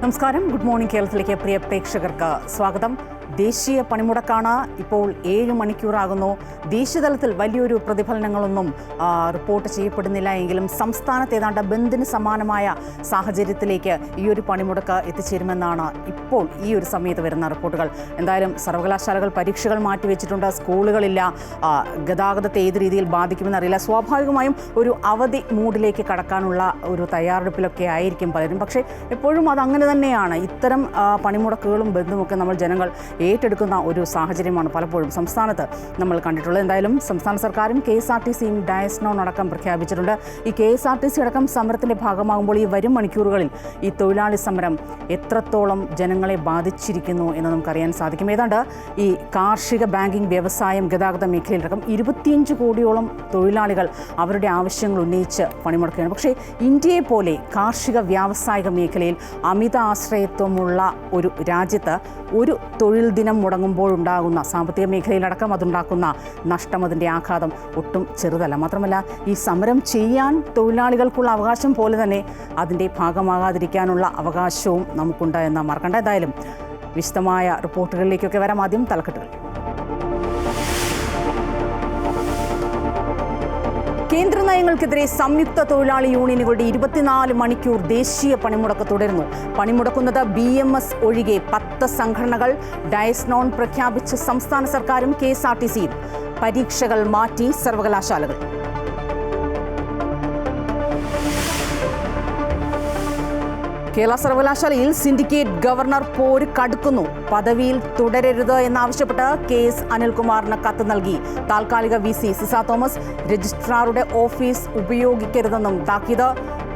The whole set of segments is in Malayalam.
നമസ്കാരം. ഗുഡ് മോർണിംഗ് കേരളത്തിലേക്ക് പ്രിയ പ്രേക്ഷകർക്ക് സ്വാഗതം. ദേശീയ പണിമുടക്കാണ്. ഇപ്പോൾ 7 മണിക്കൂറാകുന്നു. ദേശീയതലത്തിൽ വലിയൊരു പ്രതിഫലനങ്ങളൊന്നും റിപ്പോർട്ട് ചെയ്യപ്പെടുന്നില്ല എങ്കിലും സംസ്ഥാനത്ത് ഏതാണ്ട് ബന്ദിന് സമാനമായ സാഹചര്യത്തിലേക്ക് ഈ ഒരു പണിമുടക്ക് എത്തിച്ചേരുമെന്നാണ് ഇപ്പോൾ ഈ ഒരു സമയത്ത് വരുന്ന റിപ്പോർട്ടുകൾ. എന്തായാലും സർവകലാശാലകൾ പരീക്ഷകൾ മാറ്റിവെച്ചിട്ടുണ്ട്. സ്കൂളുകളില്ല. ഗതാഗതത്തെ ഏത് രീതിയിൽ ബാധിക്കുമെന്നറിയില്ല. സ്വാഭാവികമായും ഒരു അവധി മൂഡിലേക്ക് കടക്കാനുള്ള ഒരു തയ്യാറെടുപ്പിലൊക്കെ ആയിരിക്കും പലരും. പക്ഷേ എപ്പോഴും അതങ്ങനെ തന്നെയാണ്. ഇത്തരം പണിമുടക്കുകളും ബന്ധുമൊക്കെ നമ്മൾ ജനങ്ങൾ ഏറ്റെടുക്കുന്ന ഒരു സാഹചര്യമാണ് പലപ്പോഴും സംസ്ഥാനത്ത് നമ്മൾ കണ്ടിട്ടുള്ളത്. എന്തായാലും സംസ്ഥാന സർക്കാരും KSRTCയും ഡയസ്നോൺ അടക്കം പ്രഖ്യാപിച്ചിട്ടുണ്ട്. ഈ KSRTC അടക്കം സമരത്തിൻ്റെ ഭാഗമാകുമ്പോൾ ഈ വരും മണിക്കൂറുകളിൽ ഈ തൊഴിലാളി സമരം എത്രത്തോളം ജനങ്ങളെ ബാധിച്ചിരിക്കുന്നു എന്ന് നമുക്കറിയാൻ സാധിക്കും. ഏതാണ്ട് ഈ കാർഷിക, ബാങ്കിംഗ്, വ്യവസായം, ഗതാഗത മേഖലയിലടക്കം 25 കോടിയോളം തൊഴിലാളികൾ അവരുടെ ആവശ്യങ്ങൾ ഉന്നയിച്ച് പണിമുടക്കുകയാണ്. പക്ഷേ ഇന്ത്യയെ പോലെ കാർഷിക വ്യാവസായിക മേഖലയിൽ അമിത ആശ്രയത്വമുള്ള ഒരു രാജ്യത്ത് ഒരു തൊഴിൽ ദിനം മുടങ്ങുമ്പോഴുണ്ടാകുന്ന സാമ്പത്തിക മേഖലയിലടക്കം അതുണ്ടാക്കുന്ന നഷ്ടം, അതിൻ്റെ ആഘാതം ഒട്ടും ചെറുതല്ല. മാത്രമല്ല ഈ സമരം ചെയ്യാൻ തൊഴിലാളികൾക്കുള്ള അവകാശം പോലെ തന്നെ അതിൻ്റെ ഭാഗമാകാതിരിക്കാനുള്ള അവകാശവും നമുക്കുണ്ട് എന്ന് മറക്കണ്ട. എന്തായാലും വിശദമായ റിപ്പോർട്ടുകളിലേക്കൊക്കെ വരാം. ആദ്യം തലക്കെട്ടുകൾ. കേന്ദ്ര നയങ്ങൾക്കെതിരെ സംയുക്ത തൊഴിലാളി യൂണിയനുകളുടെ 24 മണിക്കൂർ ദേശീയ പണിമുടക്ക് തുടരുന്നു. പണിമുടക്കുന്നത് BMS ഒഴികെ 10 സംഘടനകൾ. ഡയസ്നോൺ പ്രഖ്യാപിച്ച സംസ്ഥാന സർക്കാരും KSRTCയും. പരീക്ഷകൾ മാറ്റി സർവകലാശാലകൾ. കേരള സർവകലാശാലയിൽ സിൻഡിക്കേറ്റ് ഗവർണർ പോര് കടുക്കുന്നു. പദവിയിൽ തുടരരുത് എന്നാവശ്യപ്പെട്ട് KS അനിൽകുമാറിന് കത്ത് നൽകി. താൽക്കാലിക VC സിസ തോമസ് രജിസ്ട്രാറുടെ ഓഫീസ് ഉപയോഗിക്കരുതെന്നും താക്കീത്.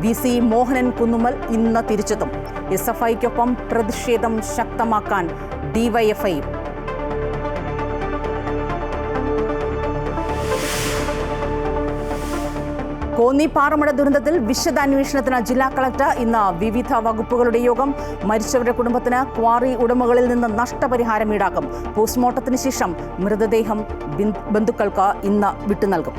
VC മോഹനൻ കുന്നുമ്മൽ ഇന്ന് തിരിച്ചെത്തും. SFIക്കൊപ്പം പ്രതിഷേധം ശക്തമാക്കാൻ DYFI. കോന്നി പാറമട ദുരന്തത്തിൽ വിശദാന്വേഷണത്തിന് ജില്ലാ കളക്ടർ. ഇന്ന് വിവിധ വകുപ്പുകളുടെ യോഗം. മരിച്ചവരുടെ കുടുംബത്തിന് ക്വാറി ഉടമകളിൽ നിന്ന് നഷ്ടപരിഹാരം ഈടാക്കും. പോസ്റ്റ്മോർട്ടത്തിന് ശേഷം മൃതദേഹം ബന്ധുക്കൾക്ക് ഇന്ന് വിട്ടു നൽകും.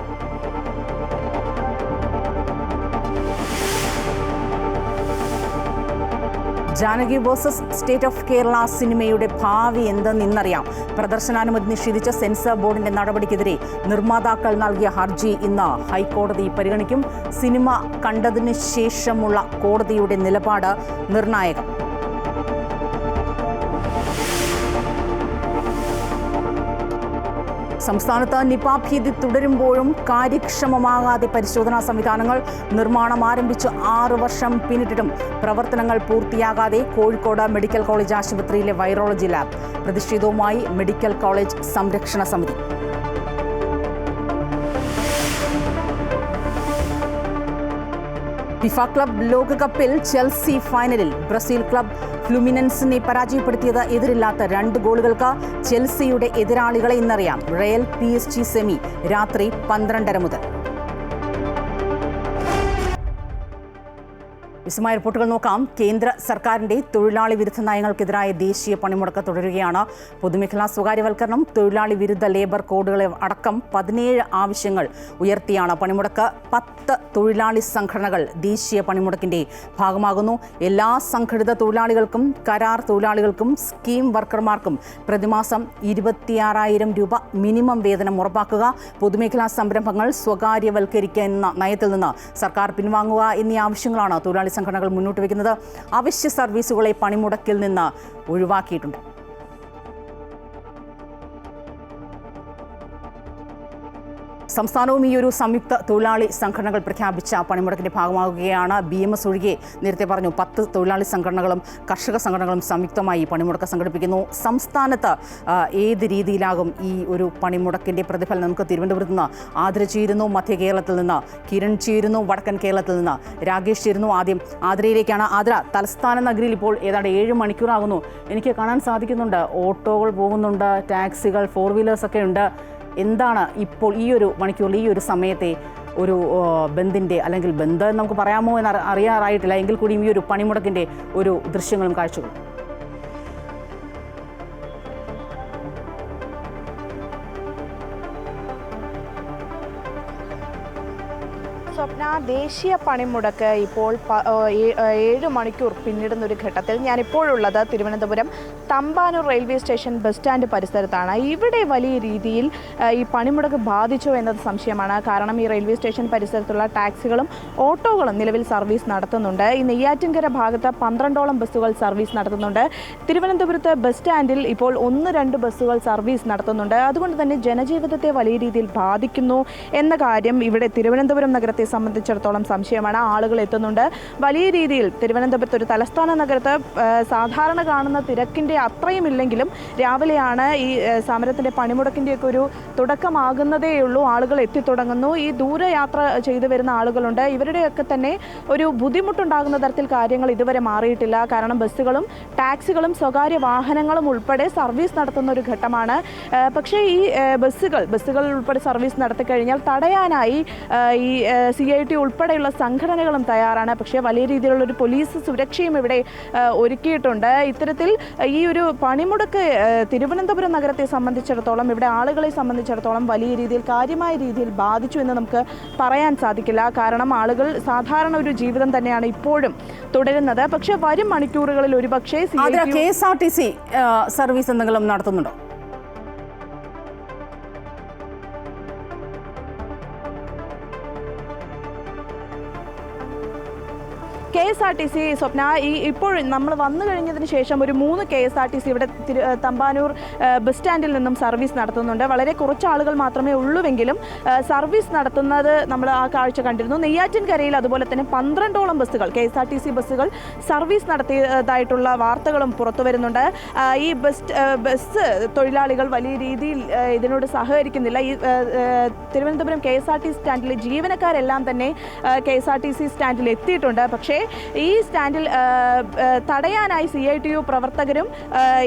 Janaki versus state of Kerala സിനിമയുടെ ഭാവി എന്തെന്ന് ഇന്നറിയാം. പ്രദർശനാനുമതി നിഷേധിച്ച സെൻസർ ബോർഡിന്റെ നടപടിക്കെതിരെ നിർമ്മാതാക്കൾ നൽകിയ ഹർജി ഇന്ന് ഹൈക്കോടതി പരിഗണിക്കും. സിനിമ കണ്ടതിനു ശേഷമുള്ള കോടതിയുടെ നിലപാട് നിർണായകം. സംസ്ഥാനത്ത് നിപ ഭീതി തുടരുമ്പോഴും കാര്യക്ഷമമാകാതെ പരിശോധനാ സംവിധാനങ്ങൾ. നിർമ്മാണം ആരംഭിച്ച് 6 വർഷം പിന്നിട്ടിട്ടും പ്രവർത്തനങ്ങൾ പൂർത്തിയാകാതെ കോഴിക്കോട് മെഡിക്കൽ കോളേജ് ആശുപത്രിയിലെ വൈറോളജി ലാബ്. പ്രതിഷേധവുമായി മെഡിക്കൽ കോളേജ് സംരക്ഷണ സമിതി. ഫിഫ ക്ലബ് ലോകകപ്പിൽ ചെൽസി ഫൈനലിൽ. ബ്രസീൽ ക്ലബ് ഫ്ലുമിനൻസിനെ പരാജയപ്പെടുത്തിയത് എതിരില്ലാത്ത 2 ഗോളുകൾക്ക്. ചെൽസിയുടെ എതിരാളികളെ ഇന്നറിയാം. റയൽ PSG സെമി രാത്രി 12:30 മുതൽ. വിശദമായ റിപ്പോർട്ടുകൾ നോക്കാം. കേന്ദ്ര സർക്കാരിൻ്റെ തൊഴിലാളി വിരുദ്ധ നയങ്ങൾക്കെതിരായ ദേശീയ പണിമുടക്ക് തുടരുകയാണ്. പൊതുമേഖലാ സ്വകാര്യവൽക്കരണം, തൊഴിലാളി വിരുദ്ധ ലേബർ കോഡുകളെ അടക്കം 17 ആവശ്യങ്ങൾ ഉയർത്തിയാണ് പണിമുടക്ക്. 10 തൊഴിലാളി സംഘടനകൾ ദേശീയ പണിമുടക്കിൻ്റെ ഭാഗമാകുന്നു. എല്ലാ സംഘടിത തൊഴിലാളികൾക്കും കരാർ തൊഴിലാളികൾക്കും സ്കീം വർക്കർമാർക്കും പ്രതിമാസം 26,000 രൂപ മിനിമം വേതനം ഉറപ്പാക്കുക. പൊതുമേഖലാ സംരംഭങ്ങൾ സ്വകാര്യവൽക്കരിക്കുന്ന നയത്തിൽ നിന്ന് സർക്കാർ പിൻവാങ്ങുക എന്നീ ആവശ്യങ്ങളാണ് തൊഴിലാളി സംഘടനകൾ മുന്നോട്ട് വയ്ക്കുന്നത്. അവശ്യ സർവീസുകളെ പണിമുടക്കിൽ നിന്ന് ഒഴിവാക്കിയിട്ടുണ്ട്. സംസ്ഥാനവും ഈ ഒരു സംയുക്ത തൊഴിലാളി സംഘടനകൾ പ്രഖ്യാപിച്ച പണിമുടക്കിൻ്റെ ഭാഗമാകുകയാണ്. BMS ഒഴികെ നേരത്തെ പറഞ്ഞു 10 തൊഴിലാളി സംഘടനകളും കർഷക സംഘടനകളും സംയുക്തമായി പണിമുടക്ക് സംഘടിപ്പിക്കുന്നു. സംസ്ഥാനത്ത് ഏത് രീതിയിലാകും ഈ ഒരു പണിമുടക്കിൻ്റെ പ്രതിഫലനം? നമുക്ക് തിരുവനന്തപുരത്ത് നിന്ന് ആതിര ചേരുന്നു, മധ്യ കേരളത്തിൽ നിന്ന് കിരൺ ചേരുന്നു, വടക്കൻ കേരളത്തിൽ നിന്ന് രാകേഷ് ചേരുന്നു. ആദ്യം ആതിരയിലേക്കാണ്. ആതിര, തലസ്ഥാന നഗരിയിൽ ഇപ്പോൾ ഏതാണ്ട് 7 മണിക്കൂറാകുന്നു. എനിക്ക് കാണാൻ സാധിക്കുന്നുണ്ട് ഓട്ടോകൾ പോകുന്നുണ്ട്, ടാക്സികൾ, 4 വീലേഴ്സൊക്കെ ഉണ്ട്. എന്താണ് ഇപ്പോൾ ഈ ഒരു മണിക്കൂറിൽ, ഈ ഒരു സമയത്തെ ഒരു ബന്ദിൻ്റെ, അല്ലെങ്കിൽ ബന്ദ് നമുക്ക് പറയാമോ എന്ന് അറിയാറായിട്ടില്ല, എങ്കിൽ കൂടിയും ഈ ഒരു പണിമുടക്കിൻ്റെ ഒരു ദൃശ്യങ്ങളും കാഴ്ചകളും? ദേശീയ പണിമുടക്ക് ഇപ്പോൾ 7 മണിക്കൂർ പിന്നിടുന്ന ഒരു ഘട്ടത്തിൽ ഞാനിപ്പോഴുള്ളത് Thiruvananthapuram Thampanoor railway station bus stand പരിസരത്താണ്. ഇവിടെ വലിയ രീതിയിൽ ഈ പണിമുടക്ക് ബാധിച്ചോ എന്നത് സംശയമാണ്. കാരണം ഈ റെയിൽവേ സ്റ്റേഷൻ പരിസരത്തുള്ള ടാക്സികളും ഓട്ടോകളും നിലവിൽ സർവീസ് നടത്തുന്നുണ്ട്. ഈ നെയ്യാറ്റിൻകര ഭാഗത്ത് 12ഓളം ബസ്സുകൾ സർവീസ് നടത്തുന്നുണ്ട്. തിരുവനന്തപുരത്ത് ബസ് സ്റ്റാൻഡിൽ ഇപ്പോൾ 1-2 ബസ്സുകൾ സർവീസ് നടത്തുന്നുണ്ട്. അതുകൊണ്ട് തന്നെ ജനജീവിതത്തെ വലിയ രീതിയിൽ ബാധിക്കുന്നു എന്ന കാര്യം ഇവിടെ തിരുവനന്തപുരം നഗരത്തെ സംബന്ധിച്ചിടത്തോളം സംശയമാണ്. ആളുകൾ എത്തുന്നുണ്ട്. വലിയ രീതിയിൽ തിരുവനന്തപുരത്ത് ഒരു തലസ്ഥാന നഗരത്ത് സാധാരണ കാണുന്ന തിരക്കിൻ്റെ അത്രയും ഇല്ലെങ്കിലും രാവിലെയാണ് ഈ സമരത്തിൻ്റെ പണിമുടക്കിൻ്റെയൊക്കെ ഒരു തുടക്കമാകുന്നതേയുള്ളൂ. ആളുകൾ എത്തിത്തുടങ്ങുന്നു. ഈ ദൂരയാത്ര ചെയ്തു വരുന്ന ആളുകളുണ്ട്. ഇവരുടെയൊക്കെ തന്നെ ഒരു ബുദ്ധിമുട്ടുണ്ടാകുന്ന തരത്തിൽ കാര്യങ്ങൾ ഇതുവരെ മാറിയിട്ടില്ല. കാരണം ബസ്സുകളും ടാക്സികളും സ്വകാര്യ വാഹനങ്ങളും ഉൾപ്പെടെ സർവീസ് നടത്തുന്ന ഒരു ഘട്ടമാണ്. പക്ഷേ ഈ ബസ്സുകൾ ഉൾപ്പെടെ സർവീസ് നടത്തിക്കഴിഞ്ഞാൽ തടയാനായി ഈ CIT ഉൾപ്പെടെയുള്ള സംഘടനകളും തയ്യാറാണ്. പക്ഷേ വലിയ രീതിയിലുള്ള ഒരു പോലീസ് സുരക്ഷയും ഇവിടെ ഒരുക്കിയിട്ടുണ്ട്. ഇത്തരത്തിൽ ഈ ഒരു പണിമുടക്ക് തിരുവനന്തപുരം നഗരത്തെ സംബന്ധിച്ചിടത്തോളം, ഇവിടെ ആളുകളെ സംബന്ധിച്ചിടത്തോളം വലിയ രീതിയിൽ കാര്യമായ രീതിയിൽ ബാധിച്ചു എന്ന് നമുക്ക് പറയാൻ സാധിക്കില്ല. കാരണം ആളുകൾ സാധാരണ ഒരു ജീവിതം തന്നെയാണ് ഇപ്പോഴും തുടരുന്നത്. പക്ഷേ വരും മണിക്കൂറുകളിൽ ഒരുപക്ഷേ KSRTC സർവീസ് എന്തെങ്കിലും നടത്തുന്നുണ്ടോ? KSRTC സ്വപ്ന ഇപ്പോൾ നമ്മൾ വന്നു കഴിഞ്ഞതിന് ശേഷം ഒരു 3 KSRTC ഇവിടെ തമ്പാനൂർ ബസ് സ്റ്റാൻഡിൽ നിന്നും സർവീസ് നടത്തുന്നുണ്ട്. വളരെ കുറച്ച് ആളുകൾ മാത്രമേ ഉള്ളൂവെങ്കിലും സർവീസ് നടത്തുന്നത് നമ്മൾ ആ കാഴ്ച കണ്ടിരുന്നു. നെയ്യാറ്റിൻകരയിൽ അതുപോലെ തന്നെ 12ഓളം ബസ്സുകൾ KSRTC ബസ്സുകൾ സർവീസ് നടത്തിയതായിട്ടുള്ള വാർത്തകളും പുറത്തു വരുന്നുണ്ട്. ഈ ബസ് തൊഴിലാളികൾ വലിയ രീതിയിൽ ഇതിനോട് സഹകരിക്കുന്നില്ല. ഈ തിരുവനന്തപുരം KSRTC സ്റ്റാൻഡിലെ ജീവനക്കാരെല്ലാം തന്നെ KSRTC സ്റ്റാൻഡിൽ എത്തിയിട്ടുണ്ട്. പക്ഷേ ഈ സ്റ്റാൻഡിൽ തടയാനായി CITU പ്രവർത്തകരും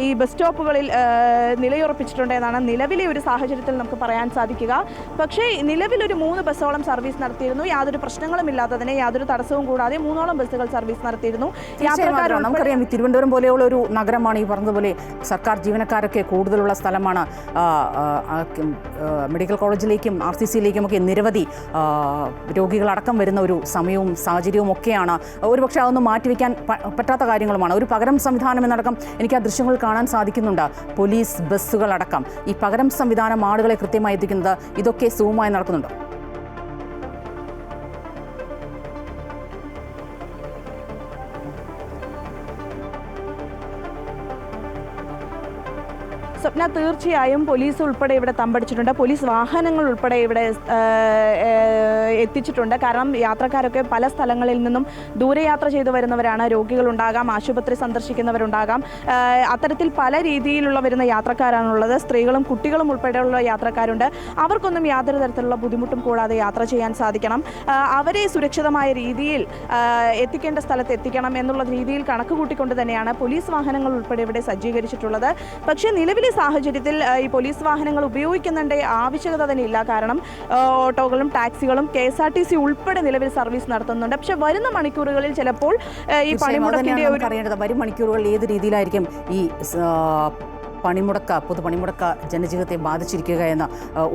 ഈ ബസ് സ്റ്റോപ്പുകളിൽ നിലയുറപ്പിച്ചിട്ടുണ്ട് എന്നാണ് നിലവിലെ ഒരു സാഹചര്യത്തിൽ നമുക്ക് പറയാൻ സാധിക്കുക. പക്ഷേ നിലവിലൊരു 3 ബസ്സോളം സർവീസ് നടത്തിയിരുന്നു. യാതൊരു പ്രശ്നങ്ങളും ഇല്ലാത്തതിനെ യാതൊരു തടസ്സവും കൂടാതെ 3ഓളം ബസ്സുകൾ സർവീസ് നടത്തിയിരുന്നു. നമുക്കറിയാം ഈ തിരുവനന്തപുരം പോലെയുള്ള ഒരു നഗരമാണ്. ഈ പറഞ്ഞതുപോലെ സർക്കാർ ജീവനക്കാരൊക്കെ കൂടുതലുള്ള സ്ഥലമാണ്. മെഡിക്കൽ കോളേജിലേക്കും RCCയിലേക്കും ഒക്കെ നിരവധി രോഗികളടക്കം വരുന്ന ഒരു സമയവും സാഹചര്യവും ഒക്കെയാണ്. ഒരുപക്ഷെ അതൊന്നും മാറ്റിവെക്കാൻ പറ്റാത്ത കാര്യങ്ങളുമാണ്. ഒരു പകരം സംവിധാനം എന്നടക്കം എനിക്ക് ആ ദൃശ്യങ്ങൾ കാണാൻ സാധിക്കുന്നുണ്ട്. പോലീസ് ബസ്സുകളടക്കം ഈ പകരം സംവിധാനം ആളുകളെ കൃത്യമായി എത്തിക്കുന്നത് ഇതൊക്കെ സുഗമമായി നടക്കുന്നുണ്ട്. സ്വപ്ന, തീർച്ചയായും പോലീസ് ഉൾപ്പെടെ ഇവിടെ തമ്പടിച്ചിട്ടുണ്ട്. പോലീസ് വാഹനങ്ങൾ ഉൾപ്പെടെ ഇവിടെ എത്തിച്ചിട്ടുണ്ട്. കാരണം യാത്രക്കാരൊക്കെ പല സ്ഥലങ്ങളിൽ നിന്നും ദൂരയാത്ര ചെയ്തു വരുന്നവരാണ്. രോഗികളുണ്ടാകാം, ആശുപത്രി സന്ദർശിക്കുന്നവരുണ്ടാകാം. അത്തരത്തിൽ പല രീതിയിലുള്ള വരുന്ന യാത്രക്കാരാണുള്ളത്. സ്ത്രീകളും കുട്ടികളും ഉൾപ്പെടെയുള്ള യാത്രക്കാരുണ്ട്. അവർക്കൊന്നും യാതൊരു തരത്തിലുള്ള ബുദ്ധിമുട്ടും കൂടാതെ യാത്ര ചെയ്യാൻ സാധിക്കണം. അവരെ സുരക്ഷിതമായ രീതിയിൽ എത്തിക്കേണ്ട സ്ഥലത്ത് എത്തിക്കണം എന്നുള്ള രീതിയിൽ കണക്ക് കൂട്ടിക്കൊണ്ട് തന്നെയാണ് പോലീസ് വാഹനങ്ങൾ ഉൾപ്പെടെ ഇവിടെ സജ്ജീകരിച്ചിട്ടുള്ളത്. പക്ഷേ നിലവിലെ സാഹചര്യത്തിൽ ഈ പോലീസ് വാഹനങ്ങൾ ഉപയോഗിക്കുന്നതിൻ്റെ ആവശ്യകത തന്നെ ഇല്ല. കാരണം ഓട്ടോകളും ടാക്സികളും KSRTC ഉൾപ്പെടെ നിലവിൽ സർവീസ് നടത്തുന്നുണ്ട്. പക്ഷെ വരുന്ന മണിക്കൂറുകളിൽ ചിലപ്പോൾ ഈ പണിമുടക്കിന്റെ വരും മണിക്കൂറുകളിൽ ഏത് രീതിയിലായിരിക്കും ഈ പൊതുപണിമുടക്ക് ജനജീവിതത്തെ ബാധിച്ചിരിക്കുക എന്ന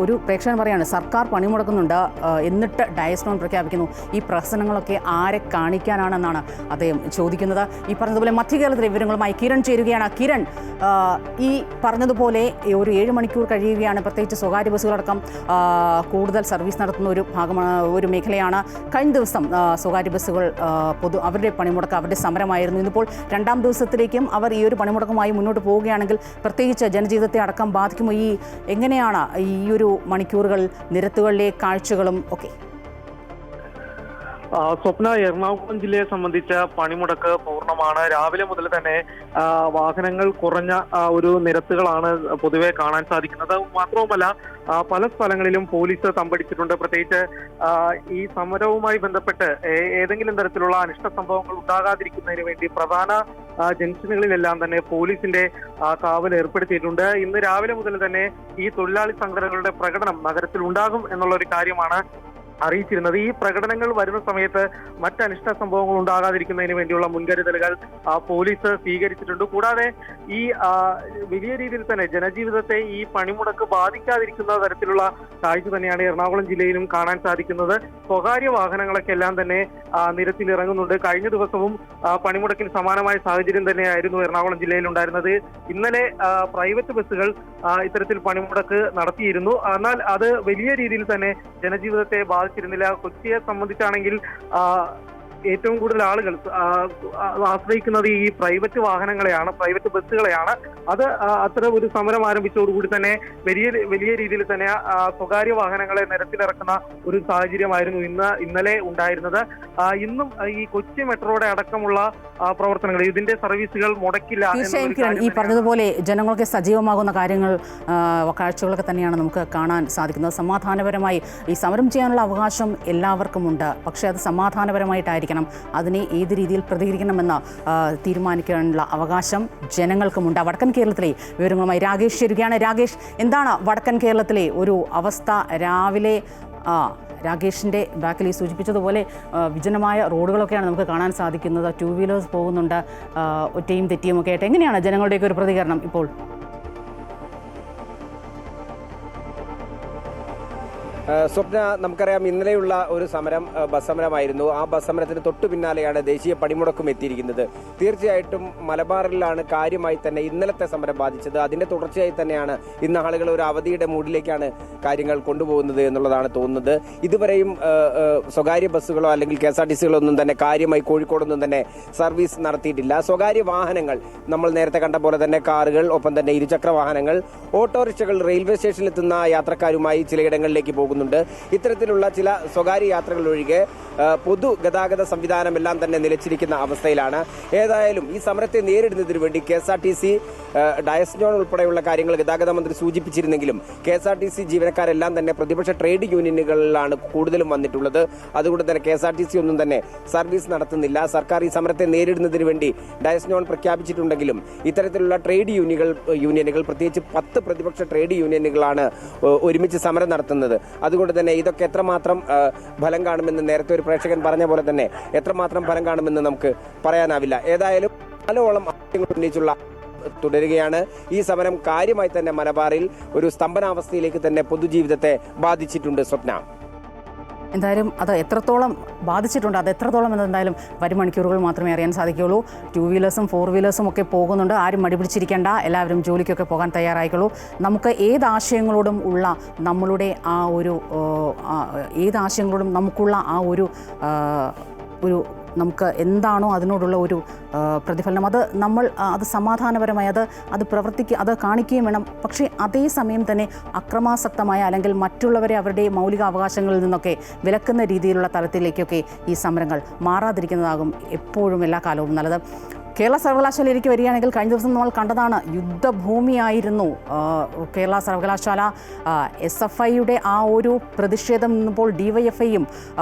ഒരു പ്രേക്ഷകൻ പറയാണ്. സർക്കാർ പണിമുടക്കുന്നുണ്ട്, എന്നിട്ട് ഡയസ്നോൺ പ്രഖ്യാപിക്കുന്നു. ഈ പ്രഹസനങ്ങളൊക്കെ ആരെ കാണിക്കാനാണെന്നാണ് അദ്ദേഹം ചോദിക്കുന്നത്. ഈ പറഞ്ഞതുപോലെ മധ്യകേരളത്തിലെ വിവരങ്ങളുമായി കിരൺ ചേരുകയാണ്. കിരൺ, ഈ പറഞ്ഞതുപോലെ ഒരു 7 മണിക്കൂർ കഴിയുകയാണ്. പ്രത്യേകിച്ച് സ്വകാര്യ ബസ്സുകളടക്കം കൂടുതൽ സർവീസ് നടത്തുന്ന ഒരു ഭാഗമാണ്, ഒരു മേഖലയാണ്. കഴിഞ്ഞ ദിവസം സ്വകാര്യ ബസ്സുകൾ അവരുടെ പണിമുടക്ക്, അവരുടെ സമരമായിരുന്നു. ഇന്നിപ്പോൾ 2ാം ദിവസത്തിലേക്കും അവർ ഈ ഒരു പണിമുടക്കുമായി മുന്നോട്ട് പോവുകയാണെങ്കിൽ പ്രത്യേകിച്ച് ജനജീവിതത്തെ അടക്കം ബാധിക്കുമോ? എങ്ങനെയാണ് ഈ ഒരു മണിക്കൂറുകൾ, നിരത്തുകളിലെ കാഴ്ചകളും ഒക്കെ? സ്വപ്ന, എറണാകുളം ജില്ലയെ സംബന്ധിച്ച പണിമുടക്ക് പൂർണ്ണമാണ്. രാവിലെ മുതൽ തന്നെ വാഹനങ്ങൾ കുറഞ്ഞ ഒരു നിരത്തുകളാണ് പൊതുവെ കാണാൻ സാധിക്കുന്നത്. മാത്രവുമല്ല പല സ്ഥലങ്ങളിലും പോലീസ് തമ്പടിച്ചിട്ടുണ്ട്. പ്രത്യേകിച്ച് ഈ സമരവുമായി ബന്ധപ്പെട്ട് ഏതെങ്കിലും തരത്തിലുള്ള അനിഷ്ട സംഭവങ്ങൾ ഉണ്ടാകാതിരിക്കുന്നതിന് വേണ്ടി പ്രധാന ജംഗ്ഷനുകളിലെല്ലാം തന്നെ പോലീസിന്റെ കാവൽ ഏർപ്പെടുത്തിയിട്ടുണ്ട്. ഇന്ന് രാവിലെ മുതൽ തന്നെ ഈ തൊഴിലാളി സംഘടനകളുടെ പ്രകടനം നഗരത്തിൽ ഉണ്ടാകും എന്നുള്ള ഒരു കാര്യമാണ് അറിയിച്ചിരുന്നത്. ഈ പ്രകടനങ്ങൾ വരുന്ന സമയത്ത് മറ്റനിഷ്ട സംഭവങ്ങൾ ഉണ്ടാകാതിരിക്കുന്നതിന് വേണ്ടിയുള്ള മുൻകരുതലുകൾ പോലീസ് സ്വീകരിച്ചിട്ടുണ്ട്. കൂടാതെ ഈ വലിയ രീതിയിൽ തന്നെ ജനജീവിതത്തെ ഈ പണിമുടക്ക് ബാധിക്കാതിരിക്കുന്ന തരത്തിലുള്ള കാഴ്ച തന്നെയാണ് എറണാകുളം ജില്ലയിലും കാണാൻ സാധിക്കുന്നത്. സ്വകാര്യ വാഹനങ്ങളൊക്കെ എല്ലാം തന്നെ നിരത്തിലിറങ്ങുന്നുണ്ട്. കഴിഞ്ഞ ദിവസവും പണിമുടക്കിന് സമാനമായ സാഹചര്യം തന്നെയായിരുന്നു എറണാകുളം ജില്ലയിൽ ഉണ്ടായിരുന്നത്. ഇന്നലെ പ്രൈവറ്റ് ബസ്സുകൾ ഇത്തരത്തിൽ പണിമുടക്ക് നടത്തിയിരുന്നു. എന്നാൽ അത് വലിയ രീതിയിൽ തന്നെ ജനജീവിതത്തെ ബാധിച്ചിരുന്നില്ല. കൊച്ചിയെ സംബന്ധിച്ചാണെങ്കിൽ ഏറ്റവും കൂടുതൽ ആളുകൾ ആശ്രയിക്കുന്നത് ഈ പ്രൈവറ്റ് വാഹനങ്ങളെയാണ്, പ്രൈവറ്റ് ബസ്സുകളെയാണ്. അത് അത്ര ഒരു സമരം ആരംഭിച്ചതോടുകൂടി തന്നെ വലിയ രീതിയിൽ തന്നെ സ്വകാര്യ വാഹനങ്ങളെ നിരത്തിലിറക്കുന്ന ഒരു സാഹചര്യമായിരുന്നു ഇന്നലെ ഉണ്ടായിരുന്നത്. ഇന്നും ഈ കൊച്ചി മെട്രോയുടെ അടക്കമുള്ള പ്രവർത്തനങ്ങൾ, ഇതിന്റെ സർവീസുകൾ മുടക്കില്ല. ഈ പറഞ്ഞതുപോലെ ജനങ്ങൾക്ക് സജീവമാകുന്ന കാര്യങ്ങൾ, കാഴ്ചകളൊക്കെ തന്നെയാണ് നമുക്ക് കാണാൻ സാധിക്കുന്നത്. സമാധാനപരമായി ഈ സമരം ചെയ്യാനുള്ള അവകാശം എല്ലാവർക്കുമുണ്ട്. പക്ഷേ അത് സമാധാനപരമായിട്ടായിരിക്കും. അതിനെ ഏത് രീതിയിൽ പ്രതികരിക്കണമെന്ന് തീരുമാനിക്കാനുള്ള അവകാശം ജനങ്ങൾക്കുമുണ്ട്. വടക്കൻ കേരളത്തിലെ വിവരങ്ങളുമായി രാകേഷ് ചേരുകയാണ്. രാകേഷ്, എന്താണ് വടക്കൻ കേരളത്തിലെ ഒരു അവസ്ഥ? രാവിലെ രാകേഷിൻ്റെ ബാക്കിൽ ഈ സൂചിപ്പിച്ചതുപോലെ വിജനമായ റോഡുകളൊക്കെയാണ് നമുക്ക് കാണാൻ സാധിക്കുന്നത്. 2 വീലേഴ്സ് പോകുന്നുണ്ട്, ഒറ്റയും തെറ്റിയും ഒക്കെ ആയിട്ട്. എങ്ങനെയാണ് ജനങ്ങളുടെയൊക്കെ ഒരു പ്രതികരണം ഇപ്പോൾ? സ്വപ്ന, നമുക്കറിയാം ഇന്നലെയുള്ള ഒരു സമരം ബസ് സമരമായിരുന്നു. ആ ബസ് സമരത്തിന് തൊട്ടു പിന്നാലെയാണ് ദേശീയ പണിമുടക്കും എത്തിയിരിക്കുന്നത്. തീർച്ചയായിട്ടും മലബാറിലാണ് കാര്യമായി തന്നെ ഇന്നലത്തെ സമരം ബാധിച്ചത്. അതിന്റെ തുടർച്ചയായി തന്നെയാണ് ഇന്ന് ആളുകൾ ഒരു അവധിയുടെ മൂഡിലേക്കാണ് കാര്യങ്ങൾ കൊണ്ടുപോകുന്നത് എന്നുള്ളതാണ് തോന്നുന്നത്. ഇതുവരെയും സ്വകാര്യ ബസ്സുകളോ അല്ലെങ്കിൽ KSRTCകളോ ഒന്നും തന്നെ കാര്യമായി കോഴിക്കോടൊന്നും തന്നെ സർവീസ് നടത്തിയിട്ടില്ല. സ്വകാര്യ വാഹനങ്ങൾ നമ്മൾ നേരത്തെ കണ്ട പോലെ തന്നെ കാറുകൾ, ഒപ്പം തന്നെ ഇരുചക്ര വാഹനങ്ങൾ, ഓട്ടോറിക്ഷകൾ റെയിൽവേ സ്റ്റേഷനിലെത്തുന്ന യാത്രക്കാരുമായി ചിലയിടങ്ങളിലേക്ക് പോകുന്നുണ്ട്. ഇത്തരത്തിലുള്ള ചില സ്വകാര്യ യാത്രകൾ ഒഴികെ പൊതുഗതാഗത സംവിധാനം എല്ലാം തന്നെ നിലച്ചിരിക്കുന്ന അവസ്ഥയിലാണ്. ഏതായാലും ഈ സമരത്തെ നേരിടുന്നതിന് വേണ്ടി KSRTC ഡയസ്നോൺ ഉൾപ്പെടെയുള്ള കാര്യങ്ങൾ ഗതാഗത മന്ത്രി സൂചിപ്പിച്ചിരുന്നെങ്കിലും KSRTC ജീവനക്കാരെല്ലാം തന്നെ പ്രതിപക്ഷ ട്രേഡ് യൂണിയനുകളിലാണ് കൂടുതലും വന്നിട്ടുള്ളത്. അതുകൊണ്ട് തന്നെ KSRTC ഒന്നും തന്നെ സർവീസ് നടത്തുന്നില്ല. സർക്കാർ ഈ സമരത്തെ നേരിടുന്നതിന് വേണ്ടി ഡയസ്നോൺ പ്രഖ്യാപിച്ചിട്ടുണ്ടെങ്കിലും ഇത്തരത്തിലുള്ള ട്രേഡ് യൂണിയനുകൾ പ്രത്യേകിച്ച് 10 പ്രതിപക്ഷ ട്രേഡ് യൂണിയനുകളാണ് ഒരുമിച്ച് സമരം നടത്തുന്നത്. അതുകൊണ്ട് തന്നെ ഇതൊക്കെ എത്രമാത്രം ഫലം കാണുമെന്ന് നേരത്തെ ഒരു പ്രേക്ഷകൻ പറഞ്ഞ പോലെ തന്നെ എത്രമാത്രം ഫലം കാണുമെന്ന് നമുക്ക് പറയാനാവില്ല. ഏതായാലും പലവോളം ആവശ്യങ്ങൾ ഉന്നയിച്ചുള്ള തുടരുകയാണ്. ഈ സമരം കാര്യമായി തന്നെ മലബാറിൽ ഒരു സ്തംഭനാവസ്ഥയിലേക്ക് തന്നെ പൊതുജീവിതത്തെ ബാധിച്ചിട്ടുണ്ട്. സ്വപ്ന, എന്തായാലും അത് എത്രത്തോളം ബാധിച്ചിട്ടുണ്ട്, അത് എത്രത്തോളം എന്തായാലും വരും മണിക്കൂറുകൾ മാത്രമേ അറിയാൻ സാധിക്കുകയുള്ളൂ. 2 വീലേഴ്സും 4 വീലേഴ്സും ഒക്കെ പോകുന്നുണ്ട്. ആരും മടിപിടിച്ചിരിക്കേണ്ട, എല്ലാവരും ജോലിക്കൊക്കെ പോകാൻ തയ്യാറായിക്കോളൂ. നമുക്ക് ഏത് ആശയങ്ങളോടും ഉള്ള നമ്മളുടെ ആ ഒരു നമുക്കുള്ള ആ ഒരു നമുക്ക് എന്താണോ അതിനോടുള്ള ഒരു പ്രതിഫലനം, അത് നമ്മൾ അത് സമാധാനപരമായി അത് അത് കാണിക്കുകയും വേണം. പക്ഷേ അതേസമയം തന്നെ അക്രമാസക്തമായ അല്ലെങ്കിൽ മറ്റുള്ളവരെ അവരുടെ മൗലിക അവകാശങ്ങളിൽ നിന്നൊക്കെ വിലക്കുന്ന രീതിയിലുള്ള തലത്തിലേക്കൊക്കെ ഈ സമരങ്ങൾ മാറാതിരിക്കുന്നതാകും എപ്പോഴും എല്ലാ കാലവും നല്ലത്. കേരള സർവകലാശാലയിലേക്ക് വരികയാണെങ്കിൽ കഴിഞ്ഞ ദിവസം നമ്മൾ കണ്ടതാണ്, യുദ്ധഭൂമിയായിരുന്നു കേരള സർവകലാശാല. SFIയുടെ ആ ഒരു പ്രതിഷേധം നിന്നപ്പോൾ DYFIയും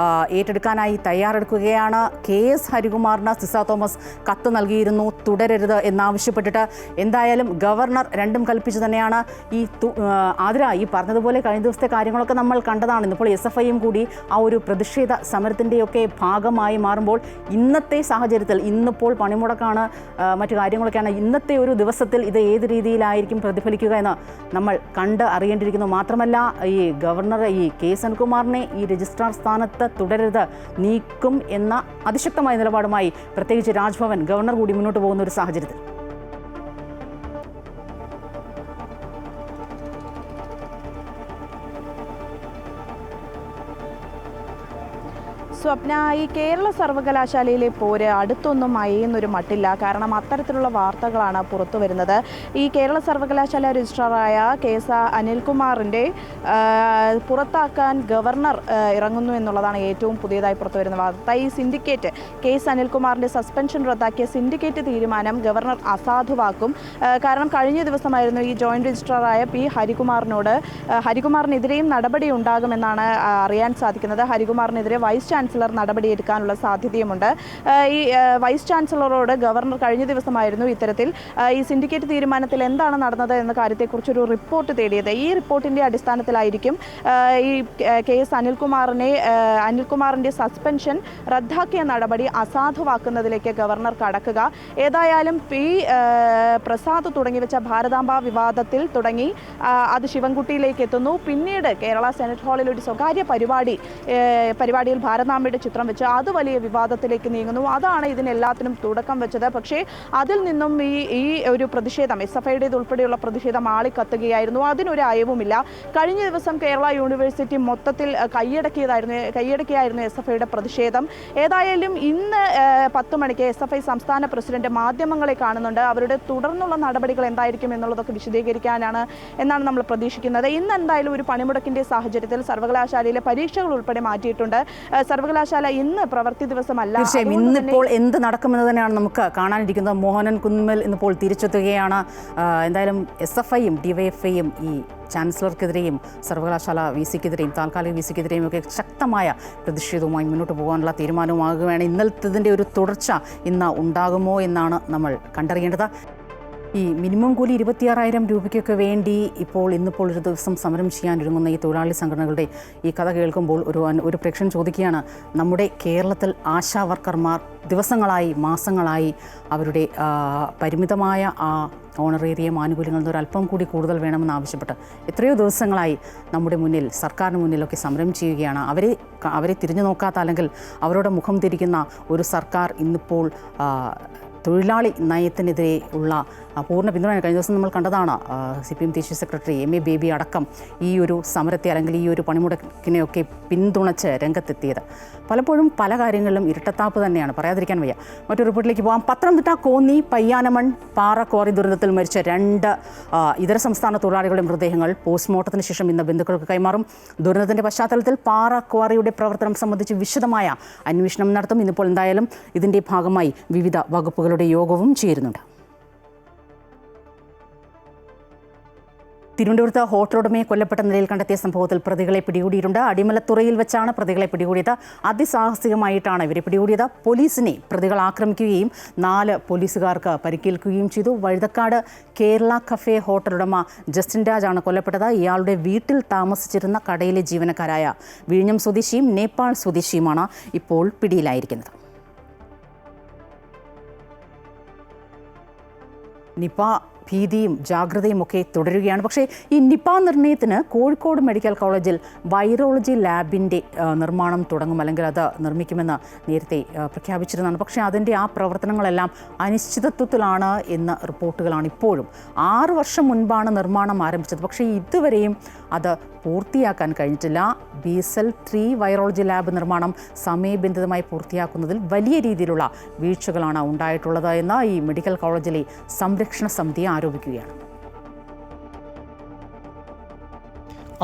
ഏറ്റെടുക്കാനായി തയ്യാറെടുക്കുകയാണ്. KS ഹരികുമാറിന് സിസ തോമസ് കത്ത് നൽകിയിരുന്നു, തുടരരുത് എന്നാവശ്യപ്പെട്ടിട്ട്. എന്തായാലും ഗവർണർ രണ്ടും കൽപ്പിച്ചു തന്നെയാണ്. ആതിര ഈ പറഞ്ഞതുപോലെ കഴിഞ്ഞ ദിവസത്തെ കാര്യങ്ങളൊക്കെ നമ്മൾ കണ്ടതാണ്. ഇന്നിപ്പോൾ SFIയും കൂടി ആ ഒരു പ്രതിഷേധ സമരത്തിൻ്റെയൊക്കെ ഭാഗമായി മാറുമ്പോൾ ഇന്നത്തെ സാഹചര്യത്തിൽ, ഇന്നിപ്പോൾ പണിമുടക്കാണ്, മറ്റു കാര്യങ്ങളൊക്കെയാണ്, ഇന്നത്തെ ഒരു ദിവസത്തിൽ ഇത് ഏത് രീതിയിലായിരിക്കും പ്രതിഫലിക്കുക എന്ന് നമ്മൾ കണ്ട് അറിയേണ്ടിയിരിക്കുന്നു. മാത്രമല്ല ഈ ഗവർണർ ഈ KS അനിൽകുമാറിനെ ഈ രജിസ്ട്രാർ സ്ഥാനത്ത് തുടരരുത്, നീക്കും എന്ന അതിശക്തമായ നിലപാടുമായി പ്രത്യേകിച്ച് രാജ്ഭവൻ ഗവർണർ കൂടി മുന്നോട്ട് പോകുന്ന ഒരു സാഹചര്യത്തിൽ സ്വപ്ന, ഈ കേരള സർവകലാശാലയിലെ പോര് അടുത്തൊന്നും അയ്യുന്നൊരു മട്ടില്ല. കാരണം അത്തരത്തിലുള്ള വാർത്തകളാണ് പുറത്തു വരുന്നത്. ഈ കേരള സർവകലാശാല രജിസ്ട്രാറായ KS അനിൽകുമാറിൻ്റെ പുറത്താക്കാൻ ഗവർണർ ഇറങ്ങുന്നു എന്നുള്ളതാണ് ഏറ്റവും പുതിയതായി പുറത്തു വരുന്ന വാർത്ത. ഈ സിൻഡിക്കേറ്റ്, KS അനിൽകുമാറിൻ്റെ സസ്പെൻഷൻ റദ്ദാക്കിയ സിൻഡിക്കേറ്റ് തീരുമാനം ഗവർണർ അസാധുവാക്കും. കാരണം കഴിഞ്ഞ ദിവസമായിരുന്നു ഈ ജോയിന്റ് രജിസ്ട്രാറായ P ഹരികുമാറിനെതിരെയും നടപടി ഉണ്ടാകുമെന്നാണ് അറിയാൻ സാധിക്കുന്നത്. ഹരികുമാറിനെതിരെ വൈസ് ചാൻസലർ ചാൻസലർ നടപടിയെടുക്കാനുള്ള സാധ്യതയുമുണ്ട്. ഈ വൈസ് ചാൻസലറോട് ഗവർണർ കഴിഞ്ഞ ദിവസമായിരുന്നു ഇത്തരത്തിൽ ഈ സിൻഡിക്കേറ്റ് തീരുമാനത്തിൽ എന്താണ് നടന്നത് എന്ന കാര്യത്തെക്കുറിച്ചൊരു റിപ്പോർട്ട് തേടിയത്. ഈ റിപ്പോർട്ടിൻ്റെ അടിസ്ഥാനത്തിലായിരിക്കും ഈ KS അനിൽകുമാറിൻ്റെ സസ്പെൻഷൻ റദ്ദാക്കിയ നടപടി അസാധുവാക്കുന്നതിലേക്ക് ഗവർണർ കടക്കുക. ഏതായാലും P. പ്രസാദ് തുടങ്ങിവെച്ച ഭാരതാംബ വിവാദത്തിൽ തുടങ്ങി അത് ശിവൻകുട്ടിയിലേക്ക് എത്തുന്നു. പിന്നീട് കേരള സെനറ്റ് ഹാളിൽ ഒരു സ്വകാര്യ പരിപാടിയിൽ ഭാരതാംബയുടെ ചിത്രം വെച്ച് അത് വലിയ വിവാദത്തിലേക്ക് നീങ്ങുന്നു. അതാണ് ഇതിനെല്ലാത്തിനും തുടക്കം വെച്ചത്. പക്ഷേ അതിൽ നിന്നും ഈ ഒരു പ്രതിഷേധം SFIയുടേത് ഉൾപ്പെടെയുള്ള പ്രതിഷേധം ആളിക്കത്തുകയായിരുന്നു. അതിനൊരു അയവുമില്ല. കഴിഞ്ഞ ദിവസം കേരള യൂണിവേഴ്സിറ്റി മൊത്തത്തിൽ കൈയടക്കിയായിരുന്നു SFIയുടെ പ്രതിഷേധം. ഏതായാലും ഇന്ന് 10 മണിക്ക് SFI സംസ്ഥാന പ്രസിഡന്റ് മാധ്യമങ്ങളെ കാണുന്നുണ്ട്. അവരുടെ തുടർന്നുള്ള നടപടികൾ എന്തായിരിക്കും എന്നുള്ളതൊക്കെ വിശദീകരിക്കാനാണ് എന്നാണ് നമ്മൾ പ്രതീക്ഷിക്കുന്നത്. ഇന്ന് എന്തായാലും ഒരു പണിമുടക്കിന്റെ സാഹചര്യത്തിൽ സർവകലാശാലയിലെ പരീക്ഷകൾ ഉൾപ്പെടെ മാറ്റിയിട്ടുണ്ട്. സർവകലാശാല ഇന്ന് പ്രവൃത്തി ദിവസമല്ല. തീർച്ചയായും ഇന്നിപ്പോൾ എന്ത് നടക്കുമെന്ന് തന്നെയാണ് നമുക്ക് കാണാനിരിക്കുന്നത്. മോഹനൻ കുന്നുമ്മൽ ഇന്നിപ്പോൾ തിരിച്ചെത്തുകയാണ്. എന്തായാലും SFIയും DYFIയും ഈ ചാൻസലർക്കെതിരെയും സർവകലാശാല VC-ക്കെതിരെയും താൽക്കാലിക VC-ക്കെതിരെയും ഒക്കെ ശക്തമായ പ്രതിഷേധവുമായി മുന്നോട്ട് പോകാനുള്ള തീരുമാനവുമാകുകയാണ്. ഇന്നലത്തതിൻ്റെ ഒരു തുടർച്ച ഇന്ന് ഉണ്ടാകുമോ എന്നാണ് നമ്മൾ കണ്ടറിയേണ്ടത്. ഈ മിനിമം കൂലി 26,000 രൂപയ്ക്കൊക്കെ വേണ്ടി ഇന്നിപ്പോൾ ഒരു ദിവസം സമരം ചെയ്യാനൊരുങ്ങുന്ന ഈ തൊഴിലാളി സംഘടനകളുടെ ഈ കഥ കേൾക്കുമ്പോൾ ഒരു പ്രേക്ഷകൻ ചോദിക്കുകയാണ്, നമ്മുടെ കേരളത്തിൽ ആശാ വർക്കർമാർ ദിവസങ്ങളായി മാസങ്ങളായി അവരുടെ പരിമിതമായ ഓണറേറിയം ആനുകൂല്യങ്ങളിൽ നിന്ന് ഒരല്പം കൂടി കൂടുതൽ വേണമെന്ന് ആവശ്യപ്പെട്ട് എത്രയോ ദിവസങ്ങളായി നമ്മുടെ മുന്നിൽ സർക്കാരിന് മുന്നിലൊക്കെ സമരം ചെയ്യുകയാണ്. അവരെ തിരിഞ്ഞു നോക്കാത്ത അല്ലെങ്കിൽ അവരുടെ മുഖം തിരിക്കുന്ന ഒരു സർക്കാർ ഇന്നിപ്പോൾ തൊഴിലാളി നയത്തിനെതിരെ ഉള്ള പൂർണ്ണ പിന്തുണ. കഴിഞ്ഞ ദിവസം നമ്മൾ കണ്ടതാണ് CPM ദേശീയ സെക്രട്ടറി MA ബേബി അടക്കം ഈ ഒരു സമരത്തെ അല്ലെങ്കിൽ ഈ ഒരു പണിമുടക്കിനെയൊക്കെ പിന്തുണച്ച് രംഗത്തെത്തിയത്. പലപ്പോഴും പല കാര്യങ്ങളിലും ഇരട്ടത്താപ്പ് തന്നെയാണ്, പറയാതിരിക്കാൻ വയ്യ. മറ്റൊരു റിപ്പോർട്ടിലേക്ക് പോകാം. പത്തനംതിട്ട കോന്നി പയ്യാനമൺ പാറ ക്വാറി ദുരന്തത്തിൽ മരിച്ച 2 ഇതര സംസ്ഥാന തൊഴിലാളികളുടെ മൃതദേഹങ്ങൾ പോസ്റ്റ്മോർട്ടത്തിന് ശേഷം ഇന്ന് ബന്ധുക്കൾക്ക് കൈമാറും. ദുരന്തത്തിൻ്റെ പശ്ചാത്തലത്തിൽ പാറ ക്വാറിയുടെ പ്രവർത്തനം സംബന്ധിച്ച് വിശദമായ അന്വേഷണം നടത്തും. ഇന്നിപ്പോൾ എന്തായാലും ഇതിൻ്റെ ഭാഗമായി വിവിധ വകുപ്പുകളുടെ യോഗവും ചേരുന്നുണ്ട്. തിരുവനന്തപുരത്ത് ഹോട്ടലുടമയെ കൊല്ലപ്പെട്ട നിലയിൽ കണ്ടെത്തിയ സംഭവത്തിൽ പ്രതികളെ പിടികൂടിയിട്ടുണ്ട്. അടിമലത്തുറയിൽ വെച്ചാണ് പ്രതികളെ പിടികൂടിയത്. അതിസാഹസികമായിട്ടാണ് ഇവരെ പിടികൂടിയത്. പോലീസിനെ പ്രതികൾ ആക്രമിക്കുകയും 4 പോലീസുകാർക്ക് പരിക്കേൽക്കുകയും ചെയ്തു. വഴുതക്കാട് കേരള കഫേ ഹോട്ടലുടമ ജസ്റ്റിൻ രാജാണ് കൊല്ലപ്പെട്ടത്. ഇയാളുടെ വീട്ടിൽ താമസിച്ചിരുന്ന കടയിലെ ജീവനക്കാരായ വിഴിഞ്ഞം സ്വദേശിയും നേപ്പാൾ സ്വദേശിയുമാണ് ഇപ്പോൾ പിടിയിലായിരിക്കുന്നത്. നിപ ഭീതിയും ജാഗ്രതയും ഒക്കെ തുടരുകയാണ്. പക്ഷേ ഈ നിപ നിർണയത്തിന് കോഴിക്കോട് മെഡിക്കൽ കോളേജിൽ വൈറോളജി ലാബിൻ്റെ നിർമ്മാണം തുടങ്ങും, അല്ലെങ്കിൽ അത് നിർമ്മിക്കുമെന്ന് നേരത്തെ പ്രഖ്യാപിച്ചിരുന്നതാണ്. പക്ഷേ അതിൻ്റെ ആ പ്രവർത്തനങ്ങളെല്ലാം അനിശ്ചിതത്വത്തിലാണ് എന്ന റിപ്പോർട്ടുകളാണ് ഇപ്പോഴും. 6 വർഷം മുൻപാണ് നിർമ്മാണം ആരംഭിച്ചത്. പക്ഷേ ഇതുവരെയും അത് പൂർത്തിയാക്കാൻ കഴിഞ്ഞിട്ടില്ല. BSL 3 വൈറോളജി ലാബ് നിർമ്മാണം സമയബന്ധിതമായി പൂർത്തിയാക്കുന്നതിൽ വലിയ രീതിയിലുള്ള വീഴ്ചകളാണ് ഉണ്ടായിട്ടുള്ളത് എന്ന് ഈ മെഡിക്കൽ കോളേജിലെ സംരക്ഷണ സമിതി ആരോപിക്കുകയാണ്.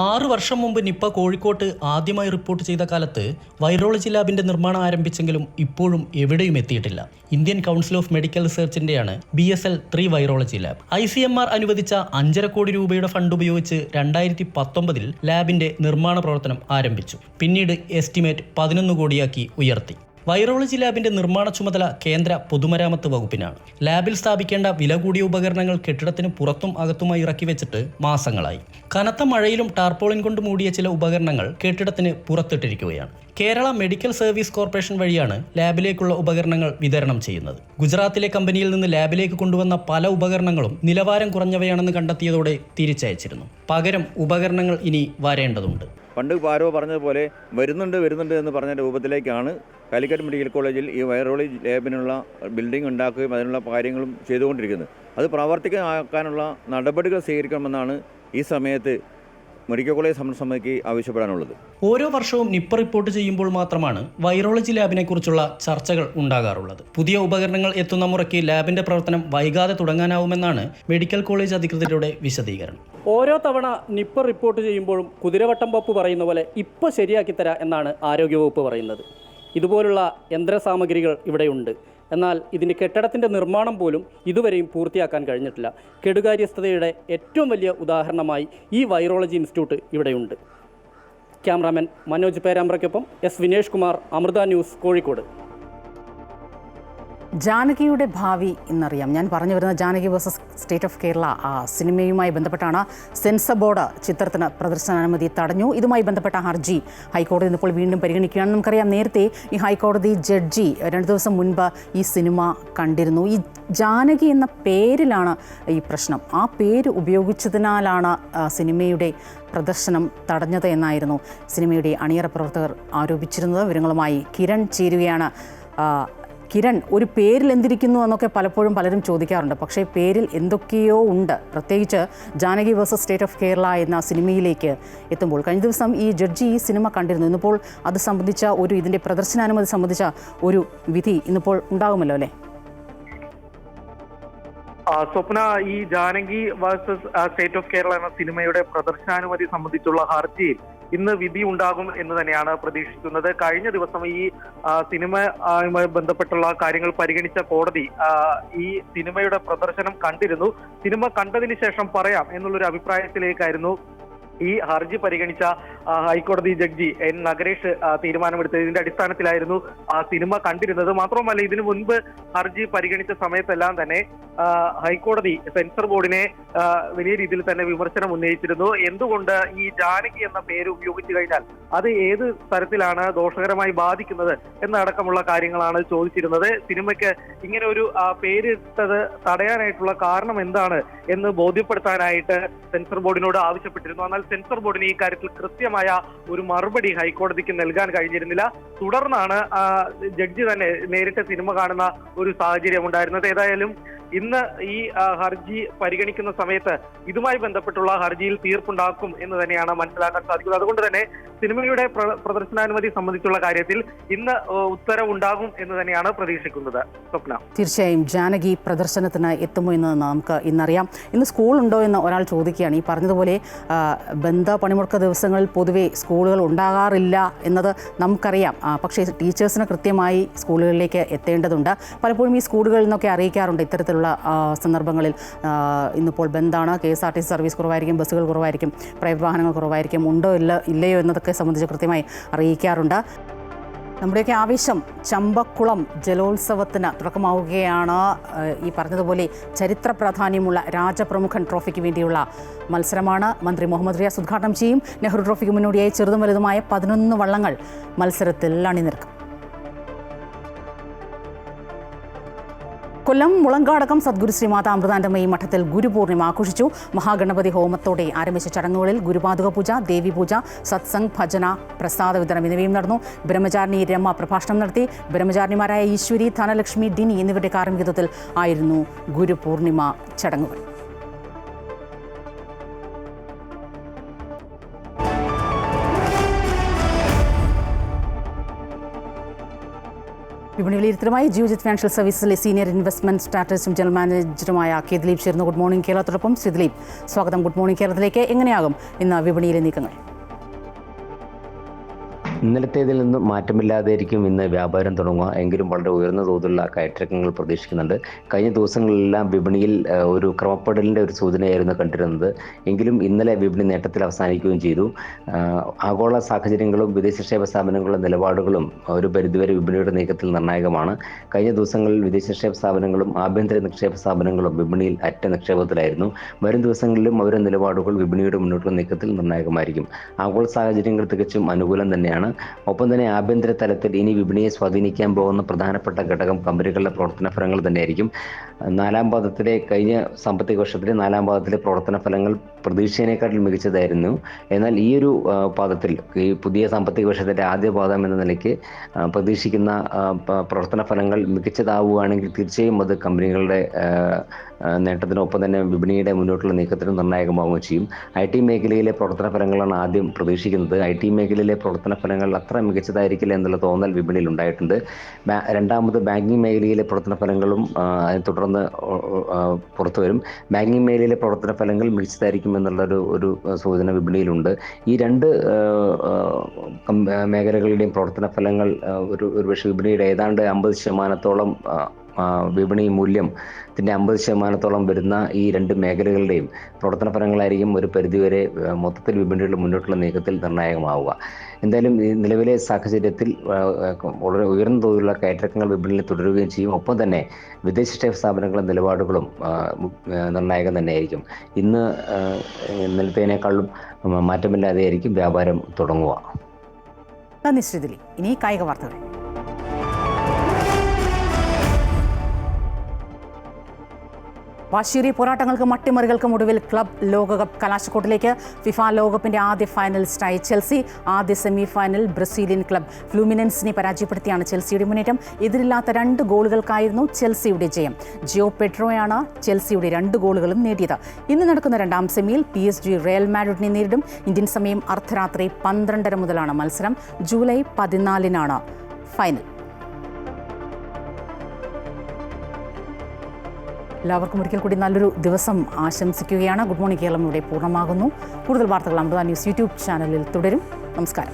6 വർഷം മുമ്പ് നിപ്പ കോഴിക്കോട്ട് ആദ്യമായി റിപ്പോർട്ട് ചെയ്ത കാലത്ത് വൈറോളജി ലാബിന്റെ നിർമ്മാണം ആരംഭിച്ചെങ്കിലും ഇപ്പോഴും എവിടെയും എത്തിയിട്ടില്ല. ഇന്ത്യൻ കൗൺസിൽ ഓഫ് മെഡിക്കൽ റിസർച്ചിന്റെയാണ് BSL 3 വൈറോളജി ലാബ്. ICMR അനുവദിച്ച 5.5 കോടി രൂപയുടെ ഫണ്ട് ഉപയോഗിച്ച് 2019 ലാബിന്റെ നിർമ്മാണ പ്രവർത്തനം ആരംഭിച്ചു. പിന്നീട് എസ്റ്റിമേറ്റ് 11 കോടിയാക്കി ഉയർത്തി. വൈറോളജി ലാബിന്റെ നിർമ്മാണ ചുമതല കേന്ദ്ര പൊതുമരാമത്ത് വകുപ്പിനാണ്. ലാബിൽ സ്ഥാപിക്കേണ്ട വില കൂടിയ ഉപകരണങ്ങൾ കെട്ടിടത്തിന് പുറത്തും അകത്തുമായി ഇറക്കി വെച്ചിട്ട് മാസങ്ങളായി. കനത്ത മഴയിലും ടാർപോളിൻ കൊണ്ട് മൂടിയ ചില ഉപകരണങ്ങൾ കെട്ടിടത്തിന് പുറത്തിട്ടിരിക്കുകയാണ്. കേരള മെഡിക്കൽ സർവീസ് കോർപ്പറേഷൻ വഴിയാണ് ലാബിലേക്കുള്ള ഉപകരണങ്ങൾ വിതരണം ചെയ്യുന്നത്. ഗുജറാത്തിലെ കമ്പനിയിൽ നിന്ന് ലാബിലേക്ക് കൊണ്ടുവന്ന പല ഉപകരണങ്ങളും നിലവാരം കുറഞ്ഞവയാണെന്ന് കണ്ടെത്തിയതോടെ തിരിച്ചയച്ചിരുന്നു. പകരം ഉപകരണങ്ങൾ ഇനി വരേണ്ടതുണ്ട്. പണ്ട് ആരോ പറഞ്ഞതുപോലെ വരുന്നുണ്ട് എന്ന് പറഞ്ഞ രൂപത്തിലേക്കാണ് കാലിക്കറ്റ് മെഡിക്കൽ കോളേജിൽ ഈ വൈറോളജി ലാബിനുള്ള ബിൽഡിംഗ് ഉണ്ടാക്കുകയും അതിനുള്ള കാര്യങ്ങളും ചെയ്തുകൊണ്ടിരിക്കുന്നത്. അത് പ്രാവർത്തികമാക്കാനുള്ള നടപടികൾ സ്വീകരിക്കണമെന്നാണ് ഈ സമയത്ത് മെഡിക്കൽ കോളേജ് സമരസമിതിക്ക് ആവശ്യപ്പെടാനുള്ളത്. ഓരോ വർഷവും നിപ്പ റിപ്പോർട്ട് ചെയ്യുമ്പോൾ മാത്രമാണ് വൈറോളജി ലാബിനെ കുറിച്ചുള്ള ചർച്ചകൾ ഉണ്ടാകാറുള്ളത്. പുതിയ ഉപകരണങ്ങൾ എത്തുന്ന മുറയ്ക്ക് ലാബിന്റെ പ്രവർത്തനം വൈകാതെ തുടങ്ങാനാവുമെന്നാണ് മെഡിക്കൽ കോളേജ് അധികൃതരുടെ വിശദീകരണം. ഓരോ തവണ നിപ്പ റിപ്പോർട്ട് ചെയ്യുമ്പോഴും കുതിരവട്ടം പപ്പ് പറയുന്ന പോലെ ഇപ്പോൾ ശരിയാക്കി തരാം എന്നാണ് ആരോഗ്യവകുപ്പ് പറയുന്നത്. ഇതുപോലുള്ള യന്ത്രസാമഗ്രികൾ ഇവിടെയുണ്ട്. എന്നാൽ ഇതിൻ്റെ കെട്ടിടത്തിൻ്റെ നിർമ്മാണം പോലും ഇതുവരെയും പൂർത്തിയാക്കാൻ കഴിഞ്ഞിട്ടില്ല. കെടുകാര്യസ്ഥതയുടെ ഏറ്റവും വലിയ ഉദാഹരണമായി ഈ വൈറോളജി ഇൻസ്റ്റിറ്റ്യൂട്ട് ഇവിടെയുണ്ട്. ക്യാമറാമാൻ മനോജ് പേരാമ്പ്രയ്ക്കൊപ്പം എസ് വിനേഷ് കുമാർ, അമൃത ന്യൂസ്, കോഴിക്കോട്. ജാനകിയുടെ ഭാവി എന്നറിയാം. ഞാൻ പറഞ്ഞു വരുന്ന Janaki versus state of Kerala സിനിമയുമായി ബന്ധപ്പെട്ടാണ്. സെൻസർ ബോർഡ് ചിത്രത്തിന് പ്രദർശനാനുമതി തടഞ്ഞു. ഇതുമായി ബന്ധപ്പെട്ട ഹർജി ഹൈക്കോടതി ഇപ്പോൾ വീണ്ടും പരിഗണിക്കുകയാണ്. നമുക്കറിയാം, നേരത്തെ ഈ ഹൈക്കോടതി ജഡ്ജി 2 ദിവസം മുൻപ് ഈ സിനിമ കണ്ടിരുന്നു. ഈ ജാനകി എന്ന പേരിലാണ് ഈ പ്രശ്നം. ആ പേര് ഉപയോഗിച്ചതിനാലാണ് സിനിമയുടെ പ്രദർശനം തടഞ്ഞത് എന്നായിരുന്നു സിനിമയുടെ അണിയറ പ്രവർത്തകർ ആരോപിച്ചിരുന്നത്. വിവരങ്ങളുമായി കിരൺ ചേരുകയാണ്. കിരൺ, ഒരു പേരിൽ എന്തിരിക്കുന്നു എന്നൊക്കെ പലപ്പോഴും പലരും ചോദിക്കാറുണ്ട്. പക്ഷേ പേരിൽ എന്തൊക്കെയോ ഉണ്ട്. പ്രത്യേകിച്ച് Janaki versus state of Kerala എന്ന സിനിമയിലേക്ക് എത്തുമ്പോൾ കഴിഞ്ഞ ദിവസം ഈ ജഡ്ജി ഈ സിനിമ കണ്ടിരുന്നു. ഇന്നിപ്പോൾ അത് സംബന്ധിച്ച ഇതിൻ്റെ പ്രദർശനാനുമതി സംബന്ധിച്ച ഒരു വിധി ഇന്നിപ്പോൾ ഉണ്ടാകുമല്ലോ അല്ലേ? സ്വപ്ന, ഈ Janaki versus state of Kerala എന്ന സിനിമയുടെ പ്രദർശനാനുമതി സംബന്ധിച്ചുള്ള ഹർജിയിൽ ഇന്ന് വിധി ഉണ്ടാകും എന്ന് തന്നെയാണ് പ്രതീക്ഷിക്കുന്നത്. കഴിഞ്ഞ ദിവസം ഈ സിനിമയുമായി ബന്ധപ്പെട്ടുള്ള കാര്യങ്ങൾ പരിഗണിച്ച കോടതി ഈ സിനിമയുടെ പ്രദർശനം കണ്ടിരുന്നു. സിനിമ കണ്ടതിന് ശേഷം പറയാം എന്നുള്ളൊരു അഭിപ്രായത്തിലേക്കായിരുന്നു ഈ ഹർജി പരിഗണിച്ച ഹൈക്കോടതി ജഡ്ജി എൻ നഗരേഷ് തീരുമാനമെടുത്തത്. ഇതിന്റെ അടിസ്ഥാനത്തിലായിരുന്നു സിനിമ കണ്ടിരുന്നത്. മാത്രമല്ല, ഇതിനു മുൻപ് ഹർജി പരിഗണിച്ച സമയത്തെല്ലാം തന്നെ ഹൈക്കോടതി സെൻസർ ബോർഡിനെ വലിയ രീതിയിൽ തന്നെ വിമർശനം ഉന്നയിച്ചിരുന്നു. എന്തുകൊണ്ട് ഈ ജാനകി എന്ന പേര് ഉപയോഗിച്ചു കഴിഞ്ഞാൽ അത് ഏത് തരത്തിലാണ് ദോഷകരമായി ബാധിക്കുന്നത് എന്നടക്കമുള്ള കാര്യങ്ങളാണ് ചോദിച്ചിരുന്നത്. സിനിമയ്ക്ക് ഇങ്ങനെ ഒരു പേരിട്ടത് തടയാനായിട്ടുള്ള കാരണം എന്താണ് എന്ന് ബോധ്യപ്പെടുത്താനായിട്ട് സെൻസർ ബോർഡിനോട് ആവശ്യപ്പെട്ടിരുന്നു. എന്നാൽ സെൻസർ ബോർഡിന് ഈ കാര്യത്തിൽ കൃത്യമായ ഒരു മറുപടി ഹൈക്കോടതിക്ക് നൽകാൻ കഴിഞ്ഞിരുന്നില്ല. തുടർന്നാണ് ജഡ്ജി തന്നെ നേരിട്ട് സിനിമ കാണുന്ന ഒരു സാഹചര്യം ഉണ്ടായിരുന്നത്. ഏതായാലും ഇന്ന് ഈ ഹർജി പരിഗണിക്കുന്ന സമയത്ത് ഇതുമായി ബന്ധപ്പെട്ടുള്ള ഹർജിയിൽ തീർപ്പുണ്ടാക്കും എന്ന് തന്നെയാണ് മനസ്സിലാക്കാൻ സാധിക്കുന്നത്. അതുകൊണ്ട് തന്നെ സിനിമയുടെ പ്രദർശനാനുമതി സംബന്ധിച്ചുള്ള കാര്യത്തിൽ ഇന്ന് ഉത്തരവുണ്ടാകും എന്ന് തന്നെയാണ് പ്രതീക്ഷിക്കുന്നത്. സ്വപ്ന, തീർച്ചയായും ജാനകി പ്രദർശനത്തിന് എത്തുമോ എന്ന് നമുക്ക് ഇന്നറിയാം. ഇന്ന് സ്കൂളുണ്ടോ എന്ന് ഒരാൾ ചോദിക്കുകയാണ്. ഈ പറഞ്ഞതുപോലെ പണിമുടക്ക ദിവസങ്ങളിൽ പൊതുവെ സ്കൂളുകൾ ഉണ്ടാകാറില്ല എന്നത് നമുക്കറിയാം. പക്ഷേ ടീച്ചേഴ്സിന് കൃത്യമായി സ്കൂളുകളിലേക്ക് എത്തേണ്ടതുണ്ട്. പലപ്പോഴും ഈ സ്കൂളുകളിൽ നിന്നൊക്കെ അറിയിക്കാറുണ്ട് ഇത്തരത്തിലുള്ള സന്ദർഭങ്ങളിൽ ഇന്നിപ്പോൾ ബന്ദാണ്, KSRTC സർവീസ് കുറവായിരിക്കും, ബസ്സുകൾ കുറവായിരിക്കും, പ്രൈവറ്റ് വാഹനങ്ങൾ കുറവായിരിക്കും, ഉണ്ടോ ഇല്ലയോ എന്നതൊക്കെ സംബന്ധിച്ച് കൃത്യമായി അറിയിക്കാറുണ്ട്. നമ്മുടെയൊക്കെ ആവേശം ചമ്പക്കുളം ജലോത്സവത്തിന് തുടക്കമാവുകയാണ്. ഈ പറഞ്ഞതുപോലെ ചരിത്ര പ്രാധാന്യമുള്ള രാജപ്രമുഖൻ ട്രോഫിക്ക് വേണ്ടിയുള്ള മത്സരമാണ്. മന്ത്രി മുഹമ്മദ് റിയാസ് ഉദ്ഘാടനം ചെയ്യും. നെഹ്റു ട്രോഫിക്ക് മുന്നോടിയായി ചെറുതും വലുതുമായ 11 വള്ളങ്ങൾ മത്സരത്തിൽ അണിനിരക്കും. കൊല്ലം മുളങ്കാടകം സദ്ഗുരു ശ്രീമാതാ അമൃതാനന്ദമയി മഠത്തിൽ ഗുരുപൂർണിമ ആഘോഷിച്ചു. മഹാഗണപതി ഹോമത്തോടെ ആരംഭിച്ച ചടങ്ങുകളിൽ ഗുരുപാദുക പൂജ, ദേവീപൂജ, സത്സംഗ്, ഭജന, പ്രസാദ വിതരണം എന്നിവയും നടന്നു. ബ്രഹ്മചാരിണി രമ പ്രഭാഷണം നടത്തി. ബ്രഹ്മചാരിണിമാരായ ഈശ്വരി, ധനലക്ഷ്മി, ഡിനി എന്നിവരുടെ കാർമ്മികത്വത്തിൽ ആയിരുന്നു ഗുരുപൂർണിമ ചടങ്ങുകൾ. വിപണിവിലയിരുത്തലുമായി ജിയോജിത് ഫിനാൻഷ്യൽ സർവീസസിലെ സീനിയർ ഇൻവെസ്റ്റ്മെന്റ് സ്ട്രാറ്റജിസ്റ്റും ജനറൽ മാനേജറുമായ കെ ദിലീപ് ചേർന്നു. ഗുഡ് മോർണിംഗ് കേരളത്തോടൊപ്പം ശ്രീ ദിലീപ്, സ്വാഗതം. ഗുഡ് മോർണിംഗ് കേരളത്തിലേക്ക്. എങ്ങനെയാകും ഇന്ന് വിപണിയിലെ നീക്കങ്ങൾ? ഇന്നലത്തേതിൽ നിന്നും മാറ്റമില്ലാതെയായിരിക്കും ഇന്ന് വ്യാപാരം തുടങ്ങുക. എങ്കിലും വളരെ ഉയർന്ന തോതിലുള്ള കയറ്റിറക്കങ്ങൾ പ്രതീക്ഷിക്കുന്നുണ്ട്. കഴിഞ്ഞ ദിവസങ്ങളിലെല്ലാം വിപണിയിൽ ഒരു ക്രമപ്പെടലിൻ്റെ ഒരു സൂചനയായിരുന്നു കണ്ടിരുന്നത്. എങ്കിലും ഇന്നലെ വിപണി നേട്ടത്തിൽ അവസാനിക്കുകയും ചെയ്തു. ആഗോള സാഹചര്യങ്ങളും വിദേശ നിക്ഷേപ സ്ഥാപനങ്ങളുടെ നിലപാടുകളും ഒരു പരിധിവരെ വിപണിയുടെ നീക്കത്തിൽ നിർണായകമാണ്. കഴിഞ്ഞ ദിവസങ്ങളിൽ വിദേശ നിക്ഷേപ സ്ഥാപനങ്ങളും ആഭ്യന്തര നിക്ഷേപ സ്ഥാപനങ്ങളും വിപണിയിൽ അറ്റ നിക്ഷേപത്തിലായിരുന്നു. വരും ദിവസങ്ങളിലും അവരുടെ നിലപാടുകൾ വിപണിയുടെ മുന്നോട്ടുള്ള നീക്കത്തിൽ നിർണായകമായിരിക്കും. ആഗോള സാഹചര്യങ്ങൾ തികച്ചും അനുകൂലം തന്നെയാണ്. ഒപ്പം തന്നെ ആഭ്യന്തര തലത്തിൽ ഇനി വിപണിയെ സ്വാധീനിക്കാൻ പോകുന്ന പ്രധാനപ്പെട്ട ഘടകം കമ്പനികളുടെ പ്രവർത്തന ഫലങ്ങൾ തന്നെയായിരിക്കും. കഴിഞ്ഞ സാമ്പത്തിക വർഷത്തിലെ 4ാം പാദത്തിലെ പ്രവർത്തന ഫലങ്ങൾ പ്രതീക്ഷയേക്കാട്ടിൽ മികച്ചതായിരുന്നു. എന്നാൽ ഈ ഒരു പാദത്തിൽ, ഈ പുതിയ സാമ്പത്തിക വർഷത്തിൻ്റെ ആദ്യ പാദം എന്ന നിലയ്ക്ക് പ്രതീക്ഷിക്കുന്ന പ്രവർത്തന ഫലങ്ങൾ മികച്ചതാവുകയാണെങ്കിൽ തീർച്ചയായും അത് കമ്പനികളുടെ നേട്ടത്തിനൊപ്പം തന്നെ വിപണിയുടെ മുന്നോട്ടുള്ള നീക്കത്തിന് നിർണായകമാവുകയും ചെയ്യും. IT മേഖലയിലെ പ്രവർത്തന ഫലങ്ങളാണ് ആദ്യം പ്രതീക്ഷിക്കുന്നത്. IT മേഖലയിലെ പ്രവർത്തന ഫലങ്ങൾ അത്ര മികച്ചതായിരിക്കില്ല എന്നുള്ള തോന്നൽ വിപണിയിൽ ഉണ്ടായിട്ടുണ്ട്. രണ്ടാമത് ബാങ്കിങ് മേഖലയിലെ പ്രവർത്തന ഫലങ്ങളും അതിനെ തുടർന്ന് പുറത്തു വരും. ബാങ്കിങ് മേഖലയിലെ പ്രവർത്തന ഫലങ്ങൾ മികച്ചതായിരിക്കും എന്നുള്ള സൂചന വിപണിയിലുണ്ട്. ഈ രണ്ട് മേഖലകളുടെയും പ്രവർത്തന ഫലങ്ങൾ ഒരുപക്ഷെ വിപണിയുടെ ഏതാണ്ട് 50% വിപണി മൂല്യത്തിൻ്റെ 50% വരുന്ന ഈ 2 മേഖലകളുടെയും പ്രവർത്തന ഫലങ്ങളായിരിക്കും ഒരു പരിധിവരെ മൊത്തത്തിൽ വിപണിയുടെ മുന്നോട്ടുള്ള നീക്കത്തിൽ നിർണായകമാവുക. എന്തായാലും ഈ നിലവിലെ സാഹചര്യത്തിൽ വളരെ ഉയർന്ന തോതിലുള്ള കയറ്റിറക്കങ്ങൾ വിപണിയിൽ തുടരുകയും ചെയ്യും. ഒപ്പം തന്നെ വിദേശ സ്ഥാപനങ്ങളുടെ നിലപാടുകളും നിർണായകം തന്നെയായിരിക്കും. ഇന്ന് ഇന്നലത്തേനേക്കാളും മാറ്റമില്ലാതെയായിരിക്കും വ്യാപാരം തുടങ്ങുക. നന്ദി ശ്രീദിലി. ഇനി കായിക വാർത്തകൾ. വാശിയേറിയ പോരാട്ടങ്ങൾക്കും അട്ടിമറികൾക്കും ഒടുവിൽ ക്ലബ് ലോകകപ്പ് കലാശക്കൊട്ടിലേക്ക്. ഫിഫ ലോകകപ്പിന്റെ ആദ്യ ഫൈനലിസ്റ്റായി ചെൽസി. ആദ്യ സെമി ഫൈനൽ ബ്രസീലിയൻ ക്ലബ് ഫ്ലൂമിനൻസിനെ പരാജയപ്പെടുത്തിയാണ് ചെൽസിയുടെ മുന്നേറ്റം. എതിരില്ലാത്ത 2 ഗോളുകൾക്കായിരുന്നു ചെൽസിയുടെ ജയം. ജിയോ പെഡ്രോയാണ് ചെൽസിയുടെ 2 ഗോളുകളും നേടിയത്. ഇന്ന് നടക്കുന്ന 2ാം സെമിയിൽ PSG റയൽ മാഡ്രിഡിനെ നേരിടും. ഇന്ത്യൻ സമയം അർദ്ധരാത്രി 12:30 മുതലാണ് മത്സരം. ജൂലൈ 14-നാണ് ഫൈനൽ. എല്ലാവർക്കും ഒരിക്കൽ കൂടി നല്ലൊരു ദിവസം ആശംസിക്കുകയാണ്. ഗുഡ് മോർണിംഗ് കേരളം ഇവിടെ പൂർണ്ണമാകുന്നു. കൂടുതൽ വാർത്തകൾ അമൃത ന്യൂസ് യൂട്യൂബ് ചാനലിൽ തുടരും. നമസ്കാരം.